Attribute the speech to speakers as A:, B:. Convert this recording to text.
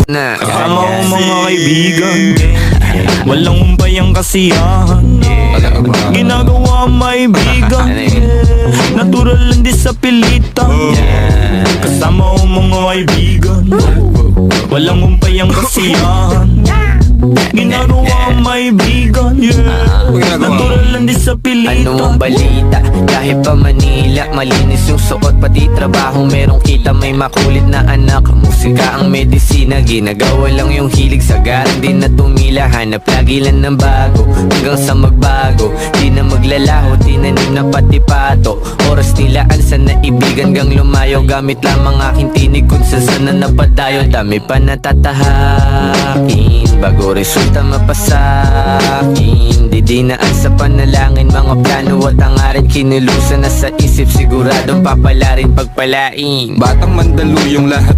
A: na.
B: Kasama ko mga kaibigan, walang umpayang kasiyahan. Ginagawa ang maibigan, natural lang di sa pilitan. Kasama ko mga kaibigan, walang umpayang kasiyahan. Ginagawa ang maibigan, natural lang di sa pilitan.
A: Ano ang balita? Kahit pa Manila, malinis yung suot, pati trabaho merong kita. May makulit na anak, musika ang medisina. Ginagawa lang yung hilig, sagaran din na tumila. Hanap lagi lang ng bago, hanggang sa magbago. Di na maglalaho, tinanim na pati pato. Oras nilaan sa naibigan gang lumayo. Gamit lamang aking tinig kung saan na napadayo. Dami pa natatahakin bago resulta mapasakin. Di dinaan sa panalangin, mga plano at hangarin. Kinulusan na sa isip, siguradong papalarin pagpalain.
C: Batang Mandaluyong lahat